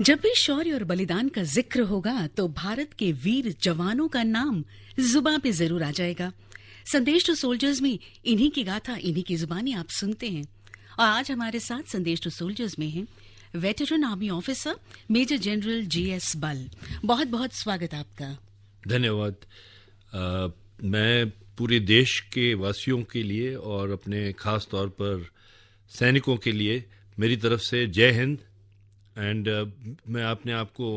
जब भी शौर्य और बलिदान का जिक्र होगा तो भारत के वीर जवानों का नाम जुबान पे जरूर आ जाएगा। संदेश टू सोल्जर्स में इन्हीं की गाथा, इन्हीं की जुबानी आप सुनते हैं। और आज हमारे साथ संदेश टू सोल्जर्स में हैं veteran army officer major general GS Bal. बहुत बहुत स्वागत आपका। धन्यवाद। मैं पूरे देश के वासियों के लिए और अपने खास तौर पर सैनिकों के लिए मेरी तरफ से जय हिंद। एंड मैं अपने आप को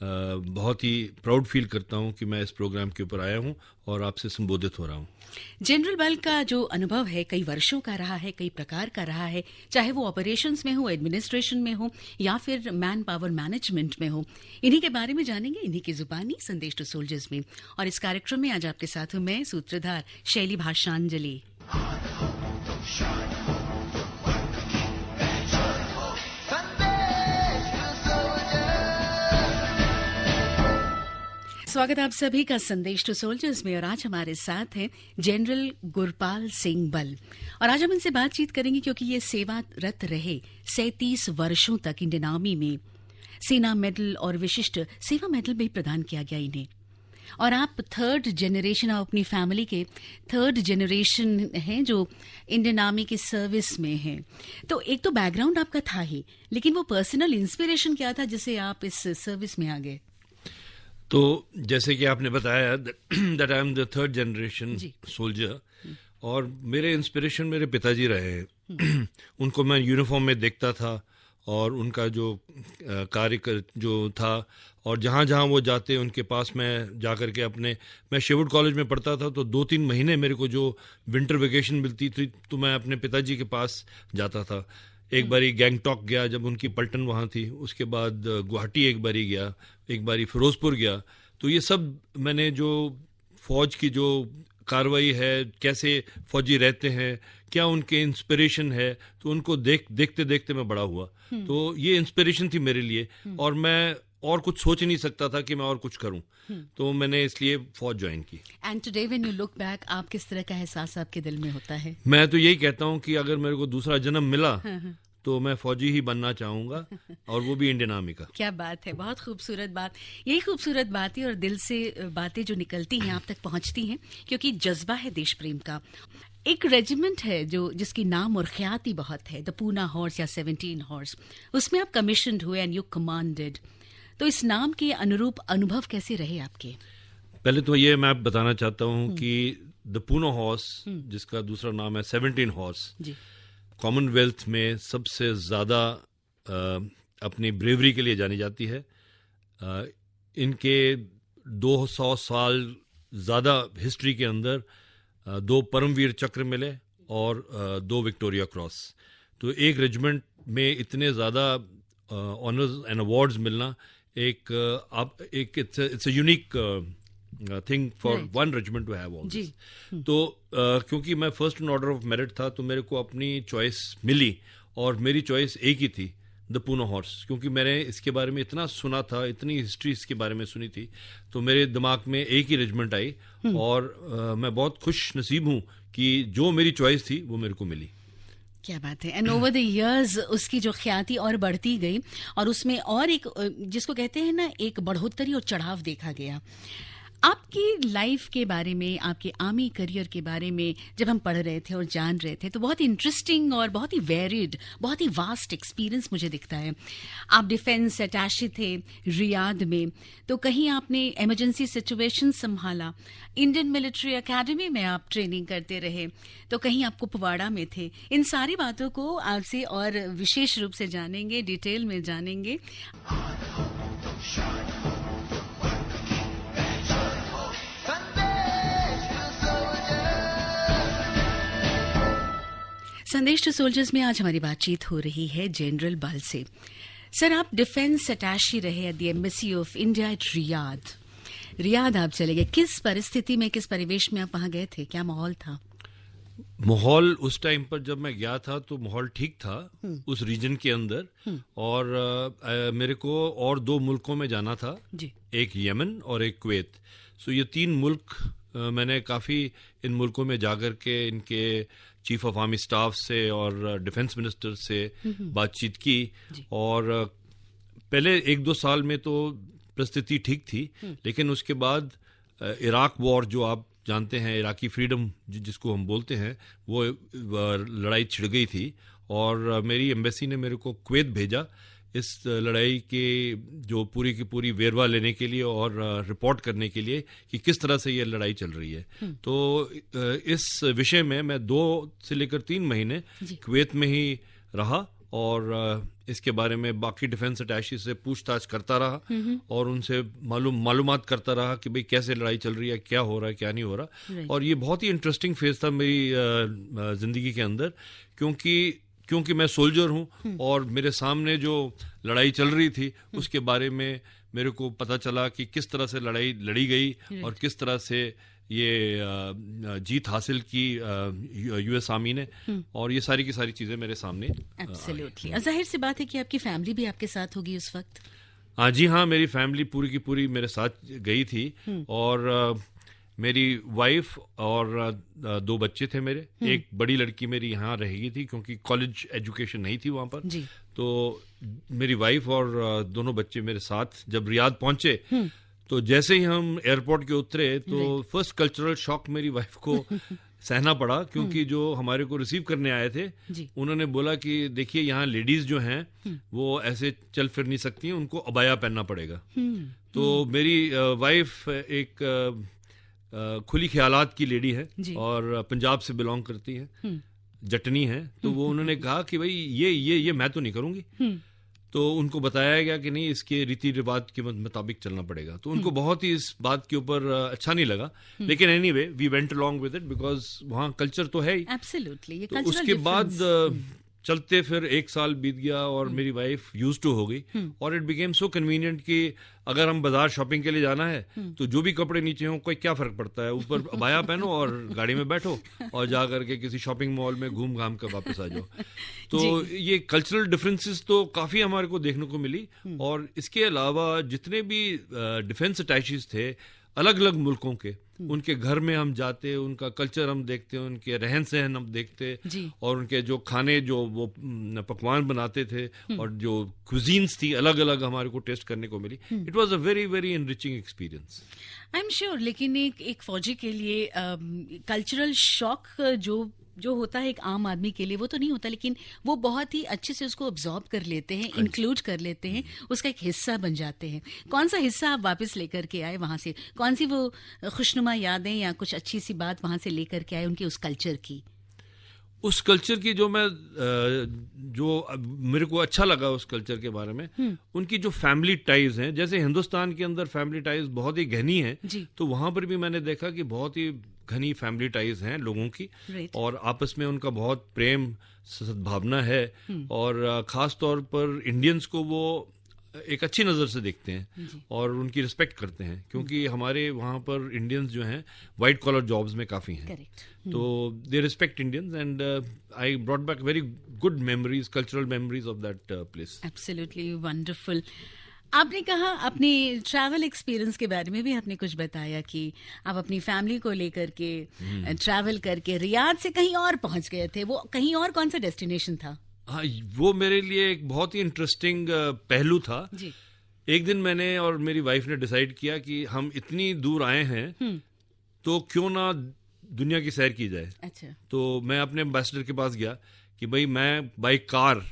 बहुत ही प्राउड फील करता हूं कि मैं इस प्रोग्राम के ऊपर आया हूं और आपसे संबोधित हो रहा हूं। जनरल बल का जो अनुभव है कई वर्षों का रहा है, कई प्रकार का रहा है, चाहे वो ऑपरेशंस में हो, एडमिनिस्ट्रेशन में हो या फिर मैन पावर मैनेजमेंट में हो। इन्हीं के बारे में जानेंगे, इन्हीं की जुबानी संदेश टू सोल्जर्स में। और इस कार्यक्रम में आज आपके साथ हूं मैं सूत्रधार शैली भाषांजलि। स्वागत आप सभी का संदेश टू सोल्जर्स में। और आज हमारे साथ हैं जनरल गुरपाल सिंह बल और आज हम इनसे बातचीत करेंगे क्योंकि ये सेवारत रहे 37 वर्षों तक इंडियन आर्मी में। सेना मेडल और विशिष्ट सेवा मेडल भी प्रदान किया गया इन्हें। और आप थर्ड जनरेशन, आप अपनी फैमिली के थर्ड जनरेशन हैं जो इंडियन आर्मी की सर्विस में हैं। तो एक तो बैकग्राउंड आपका था ही, लेकिन वो पर्सनल इंस्पिरेशन क्या था जिससे आप इस सर्विस में आ गए? तो जैसे कि आपने बताया that I am the third generation soldier, और मेरे इंस्पिरेशन मेरे पिताजी रहे हैं। उनको मैं यूनिफॉर्म में देखता था और उनका जो कार्य जो था, और जहाँ जहाँ वो जाते उनके पास मैं जा कर के मैं शेवुड कॉलेज में पढ़ता था, तो 2-3 महीने मेरे को जो विंटर वेकेशन मिलती थी तो मैं अपने पिताजी के पास जाता था। एक बारी गैंगटॉक गया जब उनकी पलटन वहाँ थी, उसके बाद गुवाहाटी एक बारी गया, एक बारी फिरोजपुर गया। तो ये सब मैंने जो फौज की जो कार्रवाई है, कैसे फौजी रहते हैं, क्या उनके इंस्पिरेशन है, तो उनको देखते देखते मैं बड़ा हुआ। तो ये इंस्पिरेशन थी मेरे लिए, और मैं और कुछ सोच नहीं सकता था कि मैं और कुछ करूं। तो मैंने इसलिए फौज ज्वाइन की। And today when you look back, आप किस तरह का एहसास आपके दिल में होता है? मैं तो यही कहता हूं कि अगर मेरे को दूसरा जन्म मिला तो मैं फौजी ही बनना चाहूंगा, और वो भी इंडियन आर्मी का। क्या बात है, बहुत खूबसूरत बात। यही खूबसूरत बात है, और दिल से बातें जो निकलती हैं आप तक पहुंचती हैं, क्योंकि जज्बा है देश प्रेम का। एक रेजिमेंट है जिसकी नाम और ख्याति बहुत है, द पूना हॉर्स या 17 हॉर्स। उसमें आप कमीशन्ड हुए एंड यू कमांडेड। तो इस नाम के अनुरूप अनुभव कैसे रहे आपके? पहले तो ये मैं बताना चाहता हूँ कि द पूना हॉर्स, जिसका दूसरा नाम है 17 हॉर्स, कॉमनवेल्थ में सबसे ज़्यादा अपनी ब्रेवरी के लिए जानी जाती है। इनके 200 साल ज़्यादा हिस्ट्री के अंदर 2 परमवीर चक्र मिले और 2 विक्टोरिया क्रॉस। तो एक रेजिमेंट में इतने ज़्यादा ऑनर्स एंड अवार्ड्स मिलना it's a unique thing for one regiment to have all this. तो क्योंकि मैं first in order of merit था, तो मेरे को अपनी चॉइस मिली, और मेरी चॉइस एक ही थी, द पूना हॉर्स। क्योंकि मैंने इसके बारे में इतना सुना था, इतनी हिस्ट्री इसके बारे में सुनी थी, तो मेरे दिमाग में एक ही रेजिमेंट आई। और मैं बहुत खुश नसीब हूँ कि जो मेरी चॉइस थी वो मेरे को मिली। क्या बात है। एंड ओवर द इयर्स उसकी जो ख्याति और बढ़ती गई, और उसमें और एक जिसको कहते हैं ना, एक बढ़ोतरी और चढ़ाव देखा गया। आपकी लाइफ के बारे में, आपके आर्मी करियर के बारे में जब हम पढ़ रहे थे और जान रहे थे, तो बहुत इंटरेस्टिंग और बहुत ही वेरिड, बहुत ही वास्ट एक्सपीरियंस मुझे दिखता है। आप डिफेंस अटैचे थे रियाद में, तो कहीं आपने इमरजेंसी सिचुएशन संभाला, इंडियन मिलिट्री एकेडमी में आप ट्रेनिंग करते रहे, तो कहीं आप कुपवाड़ा में थे। इन सारी बातों को आपसे और विशेष रूप से जानेंगे, डिटेल में जानेंगे। संदेश टू सोल्जर्स में आज हमारी बातचीत हो रही है जनरल बल से। सर, आप डिफेंस अटैची रहे at the embassy of India at Riyadh. Riyadh आप चले गए, किस परिस्थिति में, किस परिवेश में आप वहां गए थे? क्या माहौल था? माहौल उस टाइम पर जब मैं गया था तो माहौल ठीक था उस रीजन के अंदर। और मेरे को और 2 मुल्कों में जाना था जी। एक यमन और एक कुवैत। सो ये 3 मुल्क मैंने काफ़ी इन मुल्कों में जाकर के इनके चीफ ऑफ आर्मी स्टाफ से और डिफेंस मिनिस्टर से बातचीत की। और पहले 1-2 साल में तो परिस्थिति ठीक थी, लेकिन उसके बाद इराक वॉर, जो आप जानते हैं, इराकी फ्रीडम जिसको हम बोलते हैं, वो लड़ाई छिड़ गई थी और मेरी एम्बेसी ने मेरे को कुवैत भेजा इस लड़ाई के जो पूरी की पूरी वेरवा लेने के लिए और रिपोर्ट करने के लिए कि किस तरह से ये लड़ाई चल रही है। तो इस विषय में मैं 2 से लेकर 3 महीने कुवैत में ही रहा और इसके बारे में बाकी डिफेंस अटैशी से पूछताछ करता रहा और उनसे मालूमात करता रहा कि भाई कैसे लड़ाई चल रही है, क्या हो रहा है, क्या नहीं हो रहा। और ये बहुत ही इंटरेस्टिंग फेज था मेरी जिंदगी के अंदर, क्योंकि मैं सोल्जर हूँ और मेरे सामने जो लड़ाई चल रही थी उसके बारे में मेरे को पता चला कि किस तरह से लड़ाई लड़ी गई और किस तरह से ये जीत हासिल की यूएस आर्मी ने, और ये सारी की सारी चीजें मेरे सामने। एब्सोल्युटली। जाहिर सी बात है कि आपकी फैमिली भी आपके साथ होगी उस वक्त। जी हाँ, मेरी फैमिली पूरी की पूरी मेरे साथ गई थी और मेरी वाइफ और 2 बच्चे थे मेरे। एक बड़ी लड़की मेरी यहाँ रहेगी थी क्योंकि कॉलेज एजुकेशन नहीं थी वहाँ पर, तो मेरी वाइफ और दोनों बच्चे मेरे साथ जब रियाद पहुंचे तो जैसे ही हम एयरपोर्ट के उतरे तो फर्स्ट कल्चरल शॉक मेरी वाइफ को सहना पड़ा, क्योंकि जो हमारे को रिसीव करने आए थे उन्होंने बोला कि देखिए यहाँ लेडीज जो हैं वो ऐसे चल फिर नहीं सकती हैं, उनको अबाया पहनना पड़ेगा। तो मेरी वाइफ एक खुली ख्यालात की लेडी है और पंजाब से बिलोंग करती है, जटनी है। तो वो उन्होंने कहा कि भाई ये मैं तो नहीं करूंगी। तो उनको बताया गया कि नहीं, इसके रीति रिवाज के मुताबिक चलना पड़ेगा। तो उनको बहुत ही इस बात के ऊपर अच्छा नहीं लगा, लेकिन anyway we went along with it because वहाँ कल्चर तो है ही। एब्सोल्युटली। तो उसके बाद चलते फिर 1 साल बीत गया और मेरी वाइफ यूज टू हो गई और इट बिकेम सो कन्वीनियंट कि अगर हम बाजार शॉपिंग के लिए जाना है तो जो भी कपड़े नीचे हों कोई क्या फर्क पड़ता है, ऊपर अबाया पहनो और गाड़ी में बैठो और जा करके किसी शॉपिंग मॉल में घूम घाम कर वापस आ जाओ। तो ये कल्चरल डिफरेंसेस तो काफी हमारे को देखने को मिली। और इसके अलावा जितने भी डिफेंस अटैचीज थे अलग अलग मुल्कों के, उनके घर में हम जाते, उनका कल्चर हम देखते, उनके रहन सहन हम देखते और उनके जो खाने जो वो पकवान बनाते थे और जो क्विजीन्स थी अलग अलग हमारे को टेस्ट करने को मिली। It was a very very enriching experience. I am sure. लेकिन एक फौजी के लिए कल्चरल शॉक जो होता है एक आम आदमी के लिए वो तो नहीं होता, लेकिन वो बहुत ही अच्छे से उसको अब्जॉर्ब कर लेते हैं, इंक्लूड कर लेते हैं, उसका एक हिस्सा बन जाते हैं। कौन सा हिस्सा आप वापस लेकर के आए वहां से? कौन सी वो खुशनुमा यादें या कुछ अच्छी सी बात वहां से लेकर के आए उनके उस कल्चर की? उस कल्चर की जो मेरे को अच्छा लगा उस कल्चर के बारे में, उनकी जो फैमिली टाइज हैं, जैसे हिंदुस्तान के अंदर फैमिली टाइज बहुत ही घनी है, तो वहां पर भी मैंने देखा कि बहुत ही घनी फैमिली टाइज हैं लोगों की और आपस में उनका बहुत प्रेम सद्भावना है। और खास तौर पर इंडियंस को वो एक अच्छी नज़र से देखते हैं और उनकी रिस्पेक्ट करते हैं, क्योंकि हमारे वहाँ पर इंडियंस जो हैं वाइट कॉलर जॉब्स में काफ़ी हैं। तो they respect Indians and I brought back very good memories, cultural memories of that place. Absolutely wonderful. आपने कहा अपने ट्रैवल एक्सपीरियंस के बारे में भी आपने कुछ बताया कि आप अपनी फैमिली को लेकर के ट्रैवल करके रियाद से कहीं और पहुंच गए थे। वो कहीं और कौन सा डेस्टिनेशन था? हाँ, वो मेरे लिए एक बहुत ही इंटरेस्टिंग पहलू था जी। एक दिन मैंने और मेरी वाइफ ने डिसाइड किया कि हम इतनी दूर आए हैं तो क्यों ना दुनिया की सैर की जाए। अच्छा। तो मैं अपने एम्बेसडर के पास गया कि भाई मैं बाई कार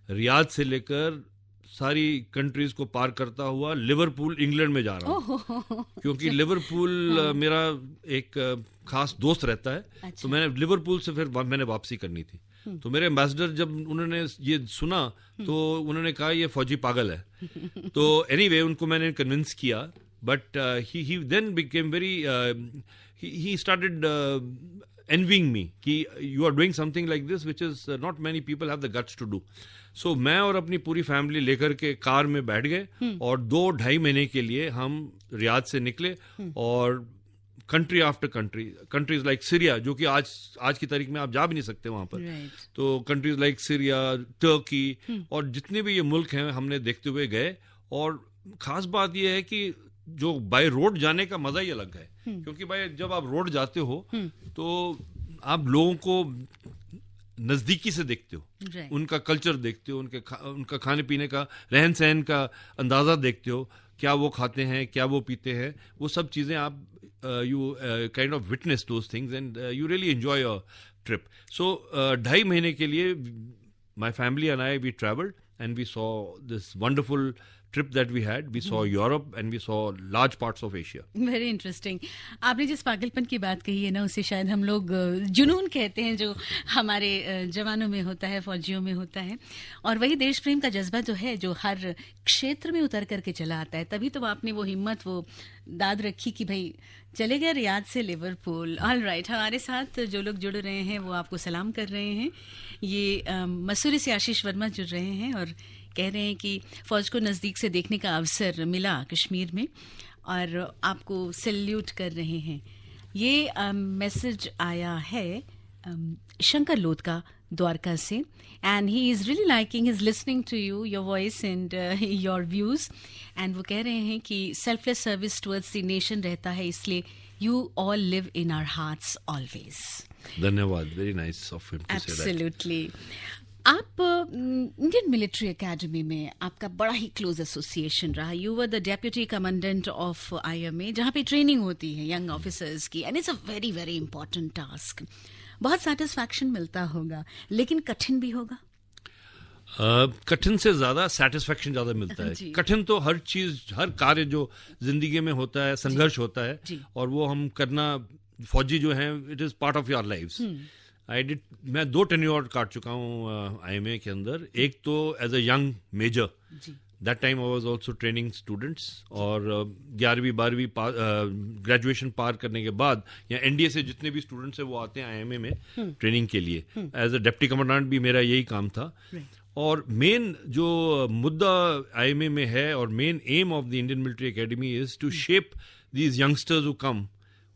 रियाद से लेकर सारी कंट्रीज को पार करता हुआ लिवरपूल इंग्लैंड में जा रहा हूँ, क्योंकि लिवरपूल मेरा एक खास दोस्त रहता है। अच्छा। तो मैंने लिवरपूल से फिर मैंने वापसी करनी थी। तो मेरे एम्बेसडर जब उन्होंने ये सुना तो उन्होंने कहा ये फौजी पागल है। तो एनीवे उनको मैंने कन्विंस किया, but he then became very he started envying me कि you are doing something like this which is not many people have the guts to do. So मैं और अपनी पूरी फैमिली लेकर के कार में बैठ गए और 2-2.5 महीने के लिए हम रियाद से निकले और country after country, countries like Syria, जो कि आज की तारीख में आप जा भी नहीं सकते वहां पर। तो कंट्रीज लाइक सीरिया, टर्की और जितने भी ये मुल्क हैं हमने देखते हुए गए। और खास बात यह है कि जो बाय रोड जाने का मजा ही अलग है, क्योंकि भाई जब आप रोड जाते हो तो आप लोगों को नज़दीकी से देखते हो, Right. उनका कल्चर देखते हो, उनका खाने पीने का, रहन सहन का अंदाज़ा देखते हो, क्या वो खाते हैं, क्या वो पीते हैं, वो सब चीज़ें आप you kind of witness those things and you really enjoy your trip. So 2.5 महीने के लिए my family and I, we traveled and we saw this wonderful trip that we had. We saw Europe and we saw large parts of Asia. Very interesting. आपने जिस पागलपन की बात कही है ना, उसे शायद हम लोग जुनून कहते हैं, जो हमारे जवानों में होता है, फौजियों में होता है. और वही देश प्रेम का जज्बा जो है, जो हर क्षेत्र में उतर करके चला आता है. तभी तो आपने वो हिम्मत, वो दाद रखी कि भाई चले गए रियाद से लिवरपूल. All right. हमारे साथ जो लोग जुड़ रहे हैं वो आपको सलाम कर रहे हैं. ये मसूरी से आशीष वर्मा जुड़ रहे हैं और कह रहे हैं कि फ़ौज को नज़दीक से देखने का अवसर मिला कश्मीर में और आपको सैल्यूट कर रहे हैं. ये मैसेज आया है शंकर लोधका द्वारका से, and he is really liking, is listening to you, your voice and your views. And वो कह रहे हैं कि selfless service towards the nation रहता है, इसलिए you all live in our hearts always. धन्यवाद. Very nice of him to say that. Absolutely. आप इंडियन मिलिट्री एकेडमी में आपका बड़ा ही क्लोज एसोसिएशन रहा. You were the deputy commandant of IMA, जहाँ पे ट्रेनिंग होती है यंग ऑफिसर्स की, and it's a very very important task. बहुत सेटिस्फैक्शन मिलता होगा, लेकिन कठिन भी होगा. कठिन से ज्यादा सेटिस्फेक्शन ज्यादा मिलता है. कठिन तो हर चीज, हर कार्य जो जिंदगी में होता है, संघर्ष होता है, और वो हम करना, फौजी जो है, it is part of your life. मैं 2 टेन्योर काट चुका हूँ IMA के अंदर. एक तो as a young major, that time I was also training students, और 11वीं 12वीं ग्रेजुएशन पार करने के बाद या NDA से जितने भी स्टूडेंट्स हैं वो आते हैं IMA में ट्रेनिंग के लिए. एज अ डिप्टी कमांडेंट भी मेरा यही काम था. और मेन जो मुद्दा IMA में है और main aim of the Indian military academy is to shape these youngsters who come,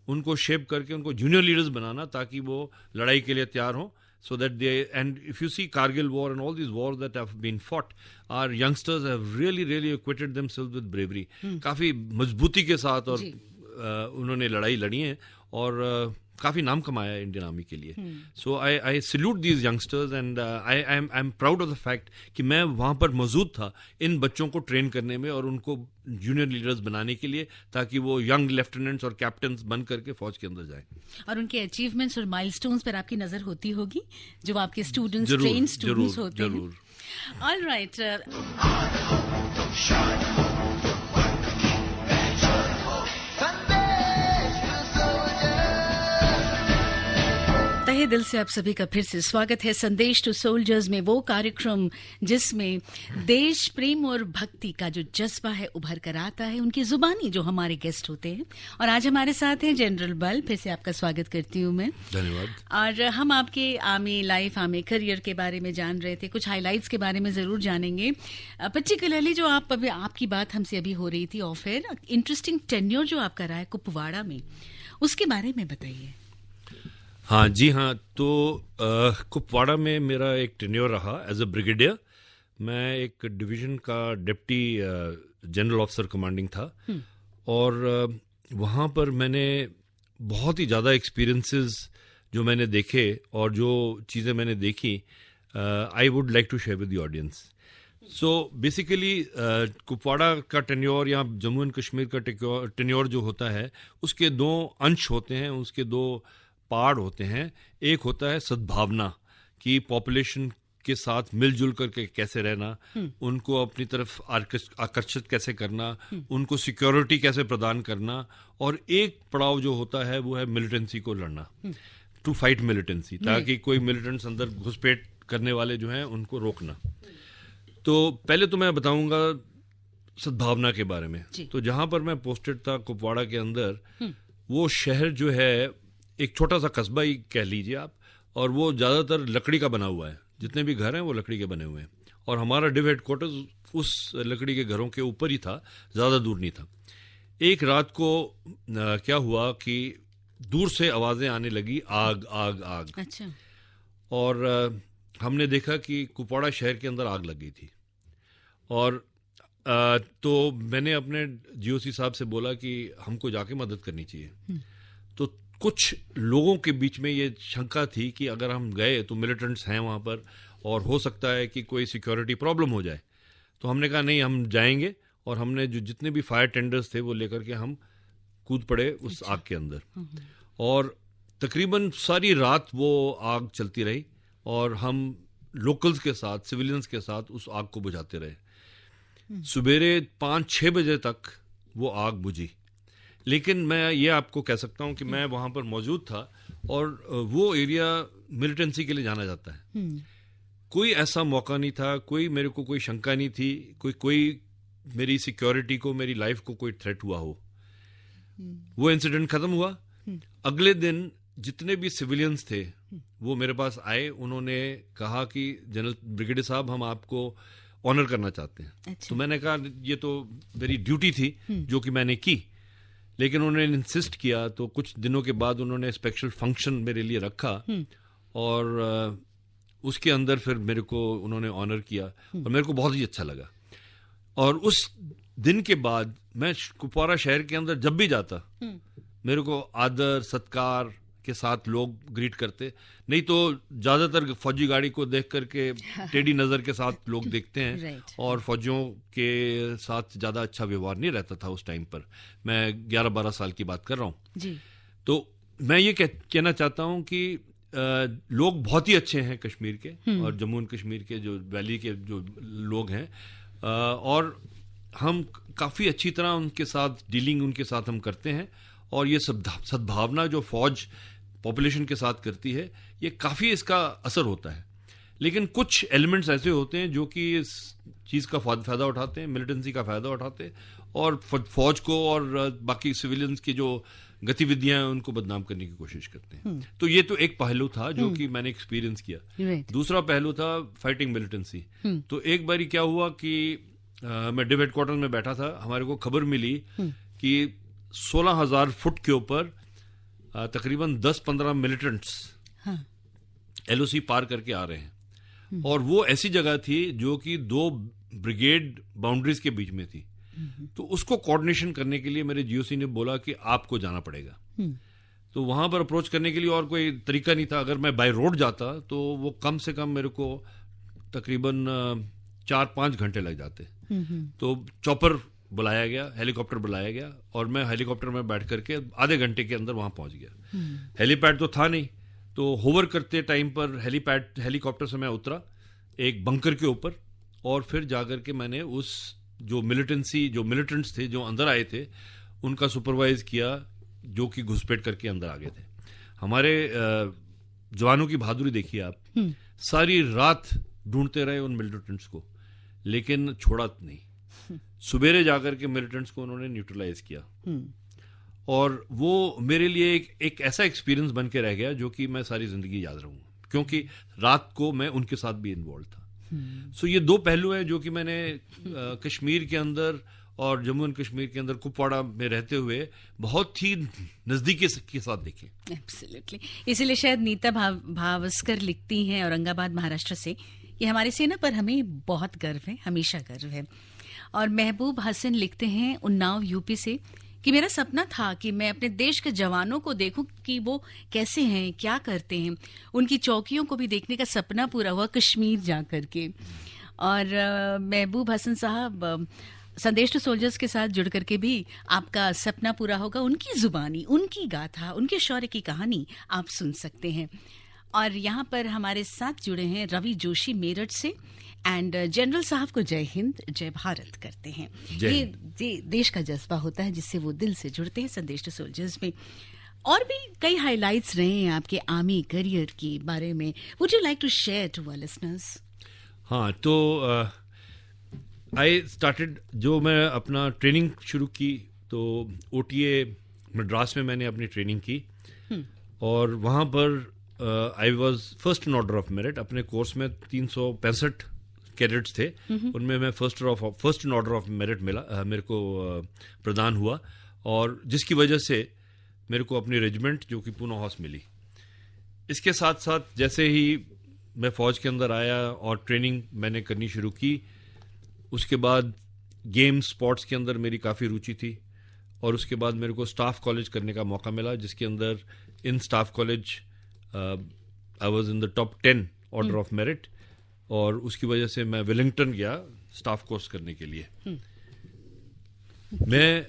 उनको शेप करके उनको जूनियर लीडर्स बनाना, ताकि वो लड़ाई के लिए तैयार हों. So that they, and if you see Kargil war and all these wars that have been fought, our youngsters have really acquitted themselves with bravery. काफी मजबूती के साथ और उन्होंने लड़ाई लड़ी है और काफी नाम कमाया इंडियन आर्मी के लिए. So I salute these youngsters and I am proud of the fact कि मैं वहाँ पर मौजूद था इन बच्चों को ट्रेन करने में और उनको जूनियर लीडर्स बनाने के लिए, ताकि वो यंग लेफ्टिनेंट्स और कैप्टन्स बन करके फौज के अंदर जाएं. और उनके अचीवमेंट्स और माइलस्टोन्स पर आपकी नजर होती होगी, जो आपके स्टूडेंट्स, ट्रेन स्टूडेंट्स होते हैं. All right. तहे दिल से आप सभी का फिर से स्वागत है संदेश टू सोल्जर्स में, वो कार्यक्रम जिसमें देश प्रेम और भक्ति का जो जज्बा है उभर कर आता है उनकी जुबानी, जो हमारे गेस्ट होते हैं. और आज हमारे साथ हैं जनरल बल. फिर से आपका स्वागत करती हूँ मैं. धन्यवाद. और हम आपके आर्मी लाइफ, आर्मी करियर के बारे में जान रहे थे. कुछ हाईलाइट्स के बारे में जरूर जानेंगे, पर्टिकुलरली जो आपकी बात हमसे अभी हो रही थी ऑफ एयर, इंटरेस्टिंग टेन्योर जो आपका रहा है कुपवाड़ा में, उसके बारे में बताइए. हाँ जी हाँ. तो कुपवाड़ा में मेरा एक टेन्योर रहा एज अ ब्रिगेडियर. मैं एक डिवीज़न का डिप्टी जनरल ऑफिसर कमांडिंग था, और वहाँ पर मैंने बहुत ही ज़्यादा एक्सपीरियंसेस जो मैंने देखे और जो चीज़ें मैंने देखी, I would like to share with the audience. So basically Kupwara का टेन्योर या जम्मू एंड कश्मीर का टेन्योर जो होता है, उसके 2 अंश होते हैं, उसके 2 पार्ट होते हैं. एक होता है सद्भावना, कि पॉपुलेशन के साथ मिलजुल करके कैसे रहना, उनको अपनी तरफ आकर्षित कैसे करना, उनको सिक्योरिटी कैसे प्रदान करना. और एक पड़ाव जो होता है वो है मिलिटेंसी को लड़ना, टू फाइट मिलिटेंसी, ताकि कोई मिलिटेंट्स अंदर घुसपैठ करने वाले जो हैं उनको रोकना. तो पहले तो मैं बताऊंगा सद्भावना के बारे में. तो जहां पर मैं पोस्टेड था कुपवाड़ा के अंदर, वो शहर जो है एक छोटा सा कस्बा ही कह लीजिए आप, और वो ज़्यादातर लकड़ी का बना हुआ है. जितने भी घर हैं वो लकड़ी के बने हुए हैं, और हमारा डिव हेडक्वार्टर्स उस लकड़ी के घरों के ऊपर ही था, ज़्यादा दूर नहीं था. एक रात को क्या हुआ कि दूर से आवाज़ें आने लगी, आग आग आग. अच्छा. और हमने देखा कि कुपवाड़ा शहर के अंदर आग लग गई थी. और तो मैंने अपने GOC साहब से बोला कि हमको जाके मदद करनी चाहिए. तो कुछ लोगों के बीच में ये शंका थी कि अगर हम गए तो मिलिटेंट्स हैं वहाँ पर और हो सकता है कि कोई सिक्योरिटी प्रॉब्लम हो जाए। तो हमने कहा नहीं, हम जाएंगे, और हमने जो जितने भी फायर टेंडर्स थे वो लेकर के हम कूद पड़े उस आग के अंदर। और तकरीबन सारी रात वो आग चलती रही और हम लोकल्स के साथ, सिविलियंस के साथ उस आग को बुझाते रहे। सुबेरे 5-6 बजे तक वो आग बुझी। लेकिन मैं ये आपको कह सकता हूँ कि मैं वहाँ पर मौजूद था और वो एरिया मिलिटेंसी के लिए जाना जाता है। कोई ऐसा मौका नहीं था, मेरे को कोई शंका नहीं थी, कोई मेरी सिक्योरिटी को, मेरी लाइफ को कोई थ्रेट हुआ हो। वो इंसिडेंट खत्म हुआ। अगले दिन जितने भी सिविलियंस थे वो मेरे पास आए, उन्होंने कहा कि जनरल ब्रिगेडियर साहब, हम आपको ऑनर करना चाहते हैं। अच्छा। तो मैंने कहा ये तो मेरी ड्यूटी थी जो कि मैंने की, लेकिन उन्होंने इंसिस्ट किया। तो कुछ दिनों के बाद उन्होंने स्पेशल फंक्शन मेरे लिए रखा और उसके अंदर फिर मेरे को उन्होंने ऑनर किया और मेरे को बहुत ही अच्छा लगा। और उस दिन के बाद मैं कुपवारा शहर के अंदर जब भी जाता, मेरे को आदर सत्कार के साथ लोग ग्रीट करते। नहीं तो ज्यादातर फौजी गाड़ी को देख करके टेढ़ी नजर के साथ लोग देखते हैं और फौजियों के साथ ज्यादा अच्छा व्यवहार नहीं रहता था उस टाइम पर। मैं 11-12 साल की बात कर रहा हूँ। तो मैं ये कहना चाहता हूँ कि लोग बहुत ही अच्छे हैं कश्मीर के, और जम्मू एंड कश्मीर के जो वैली के जो लोग हैं, और हम काफी अच्छी तरह उनके साथ डीलिंग उनके साथ हम करते हैं। और ये सद्भावना जो फौज पॉपुलेशन के साथ करती है, ये काफी इसका असर होता है। लेकिन कुछ एलिमेंट्स ऐसे होते हैं जो कि इस चीज का फायदा उठाते हैं, मिलिटेंसी का फायदा उठाते हैं और फौज को और बाकी सिविलियंस की जो गतिविधियां हैं उनको बदनाम करने की कोशिश करते हैं। तो ये तो एक पहलू था जो कि मैंने एक्सपीरियंस किया। दूसरा पहलू था फाइटिंग मिलिटेंसी। तो एक बारी क्या हुआ कि मैं डिव हेडक्वार्टर में बैठा था, हमारे को खबर मिली कि 16,000 फुट के ऊपर तकरीबन 10-15 मिलिटेंट्स LOC पार करके आ रहे हैं। और वो ऐसी जगह थी जो कि 2 ब्रिगेड बाउंड्रीज के बीच में थी। तो उसको कोऑर्डिनेशन करने के लिए मेरे GOC ने बोला कि आपको जाना पड़ेगा। तो वहां पर अप्रोच करने के लिए और कोई तरीका नहीं था। अगर मैं बाय रोड जाता तो वो कम से कम मेरे को तकरीबन 4-5 घंटे लग जाते। तो चॉपर बुलाया गया, हेलीकॉप्टर बुलाया गया और मैं हेलीकॉप्टर में बैठ करके आधे घंटे के अंदर वहां पहुंच गया। हेलीपैड तो था नहीं, तो होवर करते टाइम पर हेलीकॉप्टर से मैं उतरा एक बंकर के ऊपर, और फिर जाकर के मैंने उस जो मिलिटेंट्स थे जो अंदर आए थे उनका सुपरवाइज किया, जो कि घुसपैठ करके अंदर आ गए थे। हमारे जवानों की बहादुरी देखिए आप, सारी रात ढूंढते रहे उन मिलिटेंट्स को, लेकिन छोड़ा नहीं। सुबेरे जाकर के मिलिटेंट्स को उन्होंने न्यूट्रलाइज किया। और वो मेरे लिए एक ऐसा एक्सपीरियंस बन के रह गया जो कि मैं सारी जिंदगी याद रहूंगा, क्योंकि रात को मैं उनके साथ भी इन्वॉल्व था। सो ये 2 पहलू हैं जो कि मैंने कश्मीर के अंदर और जम्मू एंड कश्मीर के अंदर कुपवाड़ा में रहते हुए बहुत ही नजदीकी के साथ देखे। एब्सोल्युटली। इसीलिए शायद नीता भावस्कर लिखती हैं औरंगाबाद महाराष्ट्र से, ये हमारी सेना पर हमें बहुत गर्व है, हमेशा गर्व है। और महबूब हसन लिखते हैं उन्नाव यूपी से कि मेरा सपना था कि मैं अपने देश के जवानों को देखूं कि वो कैसे हैं, क्या करते हैं। उनकी चौकियों को भी देखने का सपना पूरा हुआ कश्मीर जा करके। और महबूब हसन साहब, संदेश टू सोल्जर्स के साथ जुड़ करके भी आपका सपना पूरा होगा। उनकी जुबानी, उनकी गाथा, उनके शौर्य की कहानी आप सुन सकते हैं। और यहाँ पर हमारे साथ जुड़े हैं रवि जोशी मेरठ से, एंड जनरल साहब को जय हिंद जय भारत करते हैं। ये देश का जज्बा होता है जिससे वो दिल से जुड़ते हैं संदेश टू सोल्जर्स में। और भी कई हाइलाइट्स रहे हैं आपके आर्मी करियर के बारे में, would you like to share to our listeners? हाँ, तो आई स्टार्टेड, जो मैं अपना ट्रेनिंग शुरू की तो OTA मद्रास में मैंने अपनी ट्रेनिंग की। और वहाँ पर I was first in order of merit. अपने कोर्स में 365 कैडेट्स थे, उनमें मैं first in order of merit मिला, मेरे को प्रदान हुआ, और जिसकी वजह से मेरे को अपनी रेजिमेंट जो कि पूना हाउस मिली। इसके साथ साथ जैसे ही मैं फौज के अंदर आया और ट्रेनिंग मैंने करनी शुरू की, उसके बाद गेम्स स्पोर्ट्स के अंदर मेरी काफ़ी रुचि थी। और उसके बाद मेरे को स्टाफ कॉलेज करने का मौका मिला, जिसके अंदर in staff college I was in the top 10 order of merit, और उसकी वजह से मैं वेलिंगटन गया स्टाफ कोर्स करने के लिए। मैं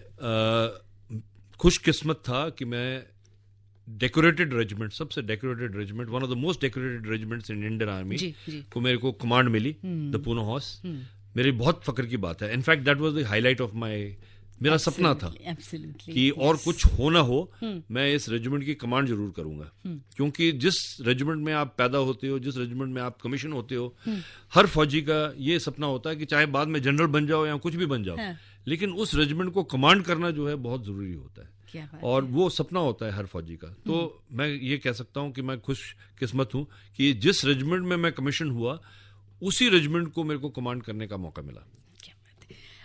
खुशकिस्मत था कि मैं डेकोरेटेड रेजिमेंट, सबसे decorated regiment, one of the most decorated regiments in Indian army को मेरे को कमांड मिली, द पूना हॉर्स। मेरी बहुत फख्र की बात है। In fact that was the highlight of my, मेरा सपना था कि और कुछ हो ना हो, मैं इस रेजिमेंट की कमांड जरूर करूंगा, क्योंकि जिस रेजिमेंट में आप पैदा होते हो, जिस रेजिमेंट में आप कमीशन होते हो, हर फौजी का ये सपना होता है कि चाहे बाद में जनरल बन जाओ या कुछ भी बन जाओ, लेकिन उस रेजिमेंट को कमांड करना जो है बहुत जरूरी होता है, और वो सपना होता है हर फौजी का। तो मैं ये कह सकता हूँ कि मैं खुशकिस्मत हूँ कि जिस रेजिमेंट में मैं कमीशन हुआ, उसी रेजिमेंट को मेरे को कमांड करने का मौका मिला।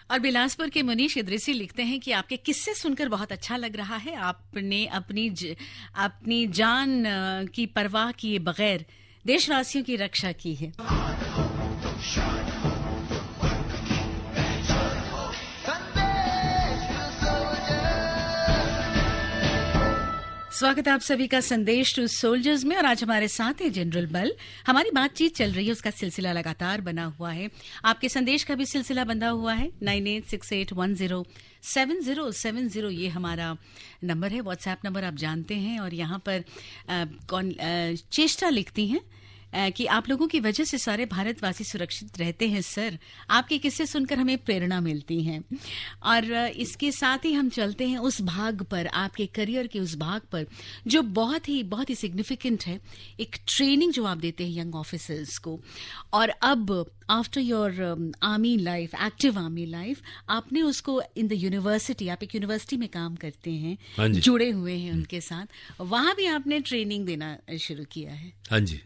और बिलासपुर के मुनीश इदरीसी लिखते हैं कि आपके किस्से सुनकर बहुत अच्छा लग रहा है। आपने अपनी जान की परवाह किए बगैर देशवासियों की रक्षा की है। स्वागत है आप सभी का संदेश टू सोल्जर्स में, और आज हमारे साथ है जनरल बल। हमारी बातचीत चल रही है, उसका सिलसिला लगातार बना हुआ है। आपके संदेश का भी सिलसिला बंधा हुआ है। 9868107070 ये हमारा नंबर है, व्हाट्सएप नंबर आप जानते हैं। और यहाँ पर चेष्टा लिखती हैं कि आप लोगों की वजह से सारे भारतवासी सुरक्षित रहते हैं सर। आपके किस्से सुनकर हमें प्रेरणा मिलती है। और इसके साथ ही हम चलते हैं उस भाग पर, आपके करियर के उस भाग पर जो बहुत ही सिग्निफिकेंट है। एक ट्रेनिंग जो आप देते हैं यंग ऑफिसर्स को, और अब after your army life, active army life, आपने उसको इन द यूनिवर्सिटी, आप एक यूनिवर्सिटी में काम करते हैं, जुड़े हुए हैं उनके साथ, वहां भी आपने ट्रेनिंग देना शुरू किया है। हाँ जी।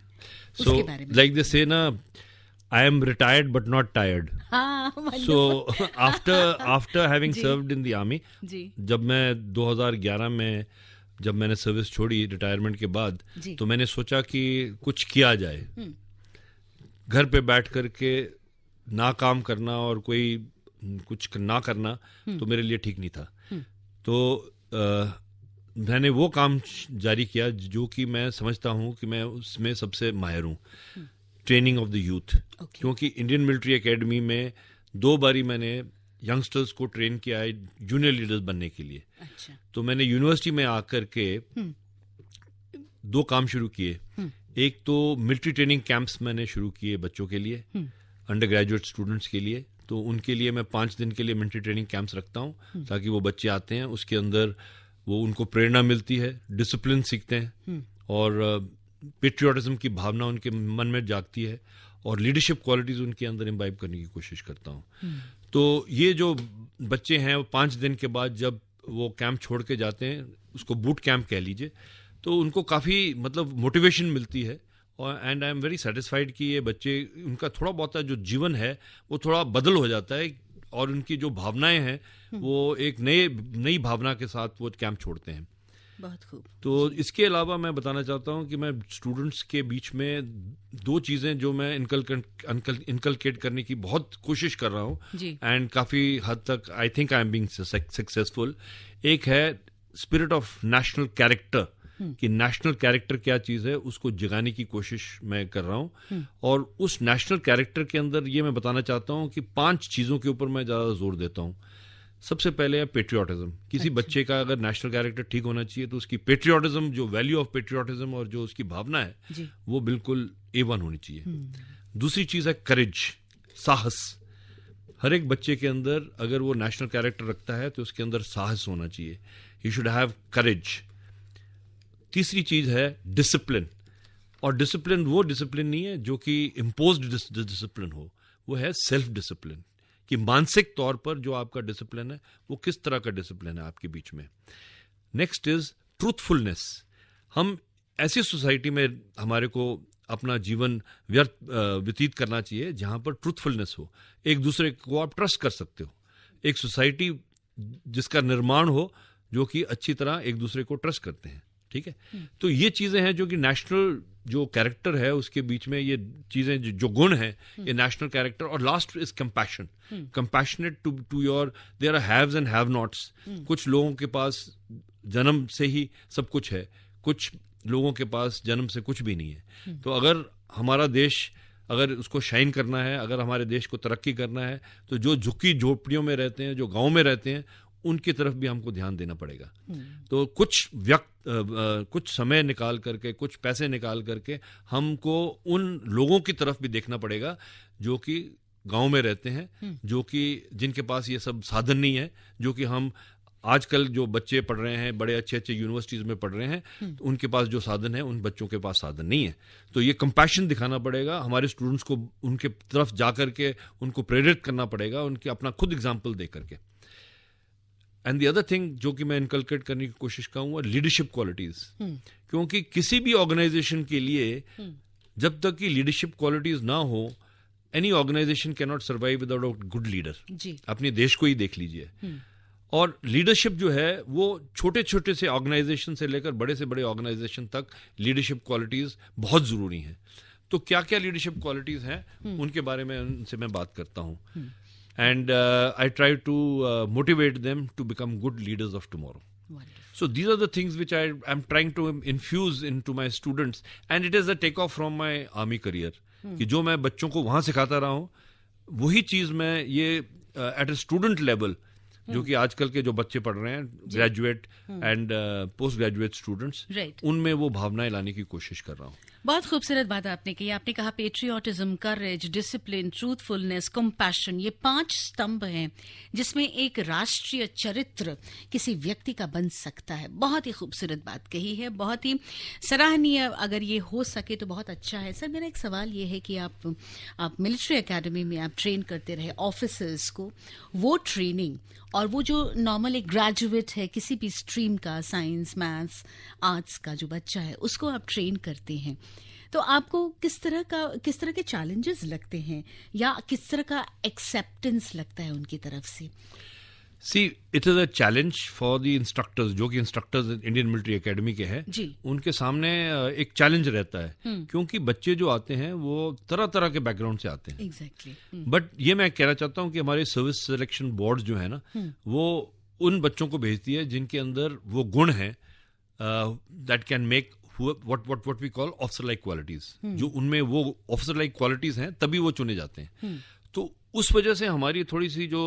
So, like they say na, I am retired but not tired. So, after having served in the army, जब मैं 2011 में जब मैंने सर्विस छोड़ी रिटायरमेंट के बाद, तो मैंने सोचा कि कुछ किया जाए। घर पे बैठ करके ना काम करना और कोई कुछ ना करना तो मेरे लिए ठीक नहीं था। तो मैंने वो काम जारी किया जो कि मैं समझता हूँ कि मैं उसमें सबसे माहिर हूँ, ट्रेनिंग ऑफ द यूथ। क्योंकि इंडियन मिलिट्री एकेडमी में 2 बारी मैंने यंगस्टर्स को ट्रेन किया है जूनियर लीडर्स बनने के लिए। अच्छा। तो मैंने यूनिवर्सिटी में आकर के 2 काम शुरू किए। एक तो मिलिट्री ट्रेनिंग कैंप्स मैंने शुरू किए बच्चों के लिए, अंडर ग्रेजुएट स्टूडेंट्स के लिए। तो उनके लिए मैं 5 दिन के लिए मिलिट्री ट्रेनिंग कैंप्स रखता हूँ, ताकि वो बच्चे आते हैं, उसके अंदर वो उनको प्रेरणा मिलती है, डिसिप्लिन सीखते हैं, और पेट्रियोटिज्म की भावना उनके मन में जागती है, और लीडरशिप क्वालिटीज उनके अंदर इम्बाइब करने की कोशिश करता हूँ। तो ये जो बच्चे हैं वो 5 दिन के बाद जब वो कैंप छोड़ के जाते हैं, उसको बूट कैंप कह लीजिए, तो उनको काफ़ी मतलब मोटिवेशन मिलती है। और and I am very satisfied कि ये बच्चे, उनका थोड़ा बहुत जो जीवन है वो थोड़ा बदल हो जाता है, और उनकी जो भावनाएं हैं वो एक नई भावना के साथ वो कैंप छोड़ते हैं। बहुत खूब। तो इसके अलावा मैं बताना चाहता हूँ कि मैं स्टूडेंट्स के बीच में 2 चीज़ें जो मैं इनकलकेट करने की बहुत कोशिश कर रहा हूँ, एंड काफ़ी हद तक I think I am being successful. एक है स्पिरिट ऑफ नेशनल कैरेक्टर, कि नेशनल कैरेक्टर क्या चीज़ है उसको जगाने की कोशिश मैं कर रहा हूँ। और उस नेशनल कैरेक्टर के अंदर ये मैं बताना चाहता हूँ कि 5 चीज़ों के ऊपर मैं ज़्यादा जोर देता हूँ। सबसे पहले है पेट्रियोटिज्म। किसी बच्चे का अगर नेशनल कैरेक्टर ठीक होना चाहिए तो उसकी पेट्रियोटिज्म, जो वैल्यू ऑफ पेट्रियोटिज्म और जो उसकी भावना है वो बिल्कुल A1 होनी चाहिए। दूसरी चीज़ है करेज, साहस। हर एक बच्चे के अंदर अगर वो नेशनल कैरेक्टर रखता है तो उसके अंदर साहस होना चाहिए, ही शुड हैव करेज। तीसरी चीज है डिसिप्लिन, और डिसिप्लिन वो डिसिप्लिन नहीं है जो कि इम्पोज्ड डिसिप्लिन हो, वो है सेल्फ डिसिप्लिन, कि मानसिक तौर पर जो आपका डिसिप्लिन है वो किस तरह का डिसिप्लिन है आपके बीच में। Next is truthfulness. हम ऐसी सोसाइटी में हमारे को अपना जीवन व्यतीत करना चाहिए जहां पर ट्रूथफुलनेस हो, एक दूसरे को आप ट्रस्ट कर सकते हो, एक सोसाइटी जिसका निर्माण हो जो कि अच्छी तरह एक दूसरे को ट्रस्ट करते हैं। ठीक है, तो ये चीजें हैं जो कि नेशनल जो कैरेक्टर है उसके बीच में ये चीजें जो गुण है, ये नेशनल कैरेक्टर। और last is compassion, compassionate to your, there are haves and have nots. कुछ लोगों के पास जन्म से ही सब कुछ है, कुछ लोगों के पास जन्म से कुछ भी नहीं है। तो अगर हमारा देश, अगर उसको शाइन करना है, अगर हमारे देश को तरक्की करना है, तो जो झुग्गी झोपड़ियों में रहते हैं, जो गांव में रहते हैं, उनकी तरफ भी हमको ध्यान देना पड़ेगा। तो कुछ समय निकाल करके, कुछ पैसे निकाल करके हमको उन लोगों की तरफ भी देखना पड़ेगा जो कि गांव में रहते हैं, जो कि जिनके पास ये सब साधन नहीं है, जो कि हम आजकल जो बच्चे पढ़ रहे हैं, बड़े अच्छे अच्छे यूनिवर्सिटीज में पढ़ रहे हैं, तो उनके पास जो साधन है, उन बच्चों के पास साधन नहीं है। तो ये कंपैशन दिखाना पड़ेगा हमारे स्टूडेंट्स को, उनके तरफ जा करके उनको प्रेरित करना पड़ेगा, उनके अपना खुद एग्जाम्पल दे करके। एंड द अदर थिंग जो कि मैं इनकलकेट करने की कोशिश करूंगा, लीडरशिप क्वालिटीज। क्योंकि किसी भी ऑर्गेनाइजेशन के लिए जब तक कि लीडरशिप क्वालिटीज ना हो, any organisation can not survive without a good leader. अपने देश को ही देख लीजिए। और लीडरशिप जो है वो छोटे छोटे से ऑर्गेनाइजेशन से लेकर बड़े से बड़े ऑर्गेनाइजेशन तक लीडरशिप क्वालिटीज बहुत जरूरी हैं। तो क्या क्या लीडरशिप क्वालिटीज हैं, उनके बारे में उनसे मैं बात करता हूँ। And I try to motivate them to become good leaders of tomorrow. Wonderful. So these are the things which I'm trying to infuse into my students, and it is a takeoff from my army career. कि जो मैं बच्चों को वहाँ सिखाता रहा हूँ, वही चीज़ मैं ये at a student level, जो कि आजकल के जो बच्चे पढ़ रहे हैं, graduate and post graduate students, उनमें वो भावनाएं लाने की कोशिश कर रहा हूँ। बहुत खूबसूरत बात आपने कही। आपने कहा पेट्रियोटिज्म, करेज, डिसिप्लिन, ट्रूथफुलनेस, कंपैशन, ये 5 स्तंभ हैं जिसमें एक राष्ट्रीय चरित्र किसी व्यक्ति का बन सकता है। बहुत ही खूबसूरत बात कही है, बहुत ही सराहनीय। अगर ये हो सके तो बहुत अच्छा है। सर, मेरा एक सवाल ये है कि आप मिलिट्री एकेडमी में आप ट्रेन करते रहे ऑफिसर्स को, वो ट्रेनिंग और वो जो नॉर्मल एक ग्रेजुएट है किसी भी स्ट्रीम का, साइंस, मैथ्स, आर्ट्स का जो बच्चा है, उसको आप ट्रेन करते हैं, तो आपको किस तरह के चैलेंजेस लगते हैं या किस तरह का एक्सेप्टेंस लगता है उनकी तरफ से? See, it is a challenge for the instructors, जो कि इंस्ट्रक्टर्स इंडियन मिलिट्री एकेडमी के हैं, उनके सामने एक चैलेंज रहता है। क्योंकि बच्चे जो आते हैं वो तरह तरह के बैकग्राउंड से आते हैं। एग्जैक्टली। बट ये मैं कहना चाहता हूँ कि हमारे सर्विस सिलेक्शन बोर्ड जो है ना, वो उन बच्चों को भेजती है जिनके अंदर वो गुण है that can make what we call officer like qualities। जो उनमें वो officer like qualities हैं, तभी वो चुने जाते हैं। तो उस वजह से हमारी थोड़ी सी जो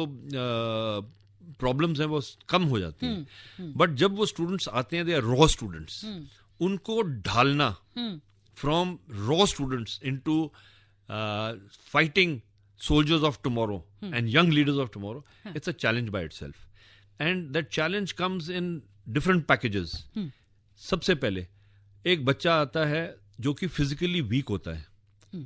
प्रॉब्लम्स हैं वो कम हो जाती हैं। बट जब वो स्टूडेंट्स आते हैं, दे आर रॉ स्टूडेंट्स, उनको ढालना from raw students into fighting soldiers of tomorrow and young leaders of tomorrow, it's a challenge by itself. And that challenge comes in different packages. सबसे पहले एक बच्चा आता है जो कि फिजिकली वीक होता है,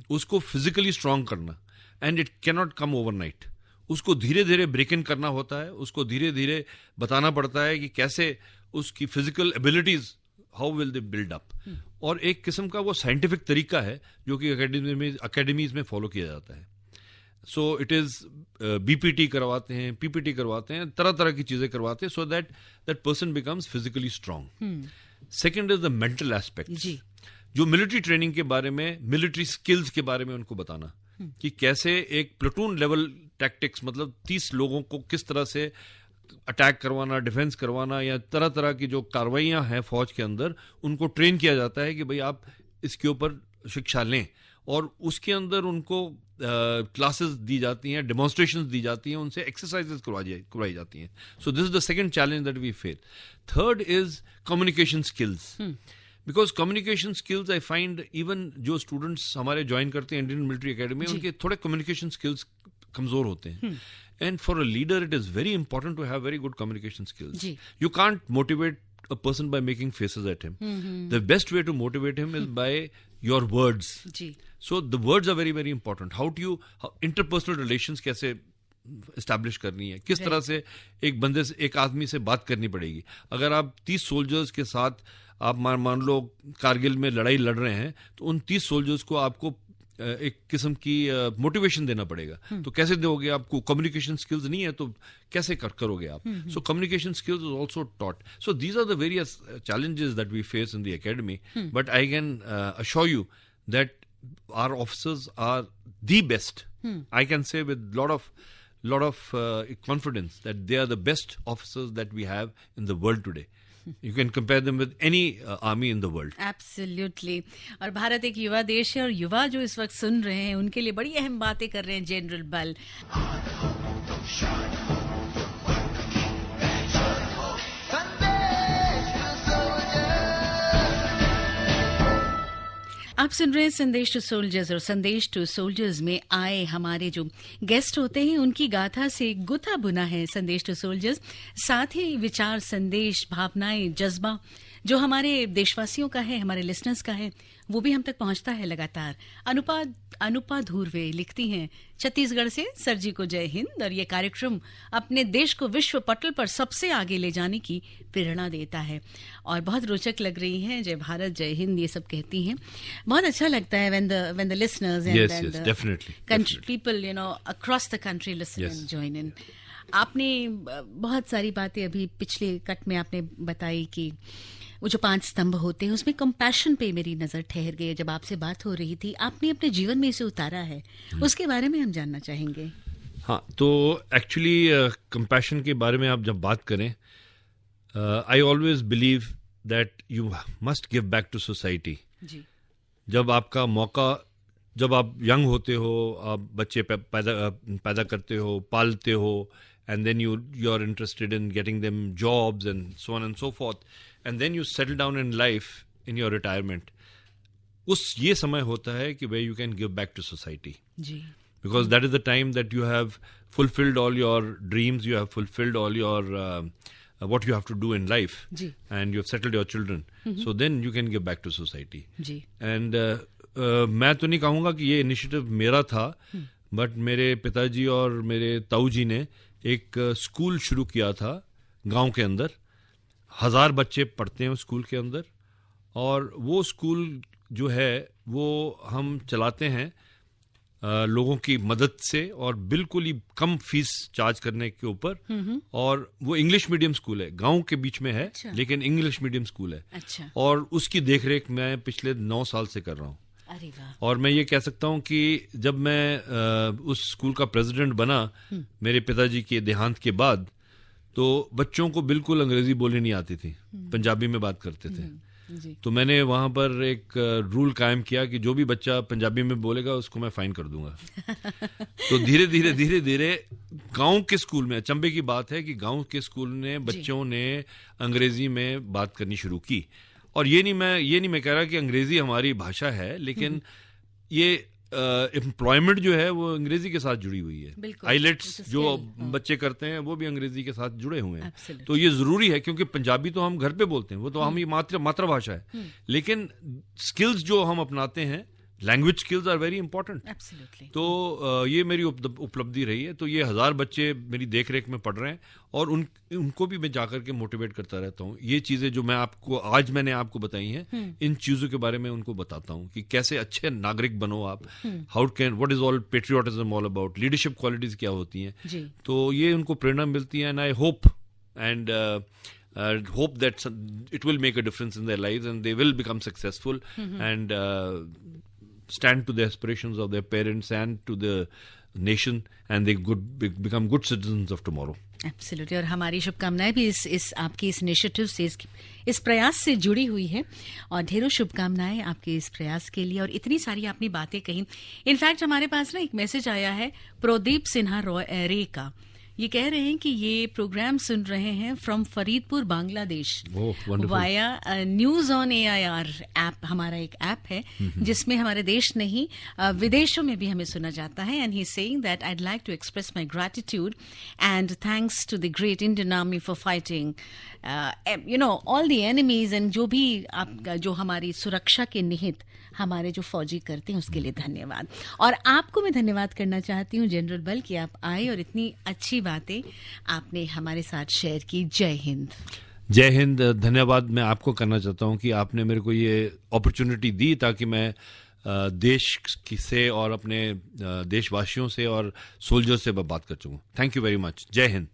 उसको फिजिकली स्ट्रांग करना, and it can not come overnight. उसको धीरे धीरे ब्रेक इन करना होता है, उसको धीरे धीरे बताना पड़ता है कि कैसे उसकी physical abilities, how will they build up. और एक किस्म का वो साइंटिफिक तरीका है जो कि अकेडमीज में फॉलो किया जाता है। सो इट इज बीपीटी करवाते हैं, पीपीटी करवाते हैं, तरह तरह की चीजें करवाते हैं, so that person becomes physically strong. Second is the mental aspect, जो मिलिट्री ट्रेनिंग के बारे में, मिलिट्री स्किल्स के बारे में उनको बताना कि कैसे एक प्लेटून लेवल टैक्टिक्स, मतलब 30 लोगों को किस तरह से अटैक करवाना, डिफेंस करवाना, या तरह तरह की जो कार्रवाइयां हैं फौज के अंदर, उनको ट्रेन किया जाता है कि भाई आप इसके ऊपर शिक्षा लें। और उसके अंदर उनको क्लासेस दी जाती हैं, डेमोन्स्ट्रेशंस दी जाती हैं, उनसे एक्सरसाइजेस करवाई जाती हैं। So this is the second challenge that we face. Third is communication skills, because communication skills I find even जो स्टूडेंट्स हमारे ज्वाइन करते हैं इंडियन मिलिट्री एकेडमी, उनके थोड़े कम्युनिकेशन स्किल्स कमजोर होते हैं। And for a leader it is very important to have very good communication skills. You can't motivate a person by making faces at him. The best way to motivate him is by your words. So the words are very very important. How do you interpersonal relations कैसे establish करनी है, किस तरह से एक बंदे से, एक आदमी से बात करनी पड़ेगी। अगर आप 30 सोल्जर्स के साथ आप मान लो कारगिल में लड़ाई लड़ रहे हैं, तो उन 30 सोल्जर्स को आपको एक किस्म की मोटिवेशन देना पड़ेगा। तो कैसे दोगे? आपको कम्युनिकेशन स्किल्स नहीं है तो कैसे करोगे आप? So communication skills is also taught. So these are the various challenges that we face in the academy, but I can assure you that our officers are the best. I can say with lot of confidence that they are the best officers that we have in the world today. You can compare them with any army in the world. Absolutely. और भारत एक युवा देश है और युवा जो इस वक्त सुन रहे हैं उनके लिए बड़ी अहम बातें कर रहे हैं जनरल बल। आप सुन रहे हैं संदेश टू सोल्जर्स, और संदेश टू सोल्जर्स में आए हमारे जो गेस्ट होते हैं उनकी गाथा से गुथा बुना है संदेश टू सोल्जर्स। साथ ही विचार, संदेश, भावनाएं, जज्बा जो हमारे देशवासियों का है, हमारे लिसनर्स का है, वो भी हम तक पहुंचता है लगातार। अनुपा धूर्वे लिखती हैं, छत्तीसगढ़ से सर जी को जय हिंद, और ये कार्यक्रम अपने देश को विश्व पटल पर सबसे आगे ले जाने की प्रेरणा देता है और बहुत रोचक लग रही हैं। जय भारत, जय हिंद, ये सब कहती हैं। बहुत अच्छा लगता है when the listeners and the people across the country listen and join in. आपने बहुत सारी बातें अभी पिछले कट में आपने बताई कि वो जो 5 स्तंभ होते हैं उसमें कंपैशन पे मेरी नजर ठहर गई जब आपसे बात हो रही थी। आपने अपने जीवन में इसे उतारा है, उसके बारे में हम जानना चाहेंगे। हाँ, तो एक्चुअली कंपैशन के बारे में आप जब बात करें, I always believe that you must give back to society. जब आपका मौका, जब आप यंग होते हो, आप बच्चे पैदा करते हो, पालते हो, and then you are interested in getting them jobs and so on and so forth, and then you settle down in life in your retirement. ये समय होता है कि where you can give back to society. Because that is the time that you have fulfilled all your dreams, you have fulfilled all your what you have to do in life, and you have settled your children. So then you can give back to society. And मैं तो नहीं कहूँगा कि ये initiative मेरा था, but मेरे पिताजी और मेरे ताऊ जी ने एक स्कूल शुरू किया था गांव के अंदर। 1000 बच्चे पढ़ते हैं उस स्कूल के अंदर, और वो स्कूल जो है वो हम चलाते हैं लोगों की मदद से और बिल्कुल ही कम फीस चार्ज करने के ऊपर। और वो इंग्लिश मीडियम स्कूल है, गांव के बीच में है। अच्छा। लेकिन इंग्लिश मीडियम स्कूल है। अच्छा। और उसकी देखरेख मैं पिछले 9 साल से कर रहा हूँ। और मैं ये कह सकता हूँ कि जब मैं उस स्कूल का प्रेसिडेंट बना मेरे पिताजी के देहांत के बाद, तो बच्चों को बिल्कुल अंग्रेजी बोलनी नहीं आती थी, पंजाबी में बात करते थे। तो मैंने वहां पर एक रूल कायम किया कि जो भी बच्चा पंजाबी में बोलेगा उसको मैं फाइन कर दूंगा। तो धीरे धीरे गांव के स्कूल में, अचंभे की बात है कि गांव के स्कूल ने बच्चों ने अंग्रेजी में बात करनी शुरू की। और ये नहीं मैं कह रहा कि अंग्रेजी हमारी भाषा है, लेकिन ये एम्प्लॉयमेंट जो है वो अंग्रेजी के साथ जुड़ी हुई है। आईलेट्स जो बच्चे करते हैं वो भी अंग्रेजी के साथ जुड़े हुए हैं। तो ये जरूरी है, क्योंकि पंजाबी तो हम घर पे बोलते हैं, वो तो हम ये मातृभाषा है, लेकिन स्किल्स जो हम अपनाते हैं, language skills are very important. तो ये मेरी उपलब्धि रही है। तो ये 1000 बच्चे मेरी देखरेख में पढ़ रहे हैं, और उनको भी मैं जाकर के मोटिवेट करता रहता हूँ। ये चीजें जो मैंने आपको बताई हैं, इन चीजों के बारे में उनको बताता हूँ कि कैसे अच्छे नागरिक बनो आप, what is all patriotism all about, leadership qualities क्या होती हैं। तो ये उनको प्रेरणा मिलती है, and I hope that it will make a difference in their lives and they will become successful and stand to the aspirations of their parents and to the nation, and they become good citizens of tomorrow. Absolutely. और हमारी शुभकामनाएं भी इस आपके इस initiative से, इस प्रयास से जुड़ी हुई है, और ढेरों शुभकामनाएं आपके इस प्रयास के लिए। और इतनी सारी आपने बातें कही। इनफैक्ट हमारे पास ना एक मैसेज आया है प्रदीप सिन्हा रे का। ये कह रहे हैं कि ये प्रोग्राम सुन रहे हैं from Faridpur, Bangladesh, via news on AIR app. हमारा एक ऐप है जिसमें हमारे देश नहीं विदेशों में भी हमें सुना जाता है। And he saying that I'd like to express my gratitude and thanks to the great Indian army for fighting all the enemies, एंड जो भी आपका जो हमारी सुरक्षा के निहित हमारे जो फौजी करते हैं उसके लिए धन्यवाद। और आपको मैं धन्यवाद करना चाहती हूँ जनरल बल कि आप आए और इतनी अच्छी बातें आपने हमारे साथ शेयर की। जय हिंद। जय हिंद। धन्यवाद मैं आपको करना चाहता हूँ कि आपने मेरे को ये अपॉर्चुनिटी दी ताकि मैं देश से और अपने देशवासियों से और सोल्जर से मैं बात कर चुका हूँ। Thank you very much. जय हिंद।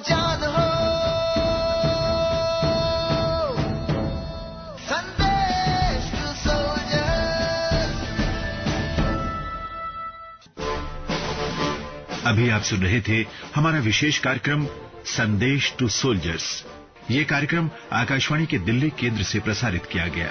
जान हो संदेश टू सोल्जर्स। अभी आप सुन रहे थे हमारा विशेष कार्यक्रम संदेश टू सोल्जर्स। ये कार्यक्रम आकाशवाणी के दिल्ली केंद्र से प्रसारित किया गया।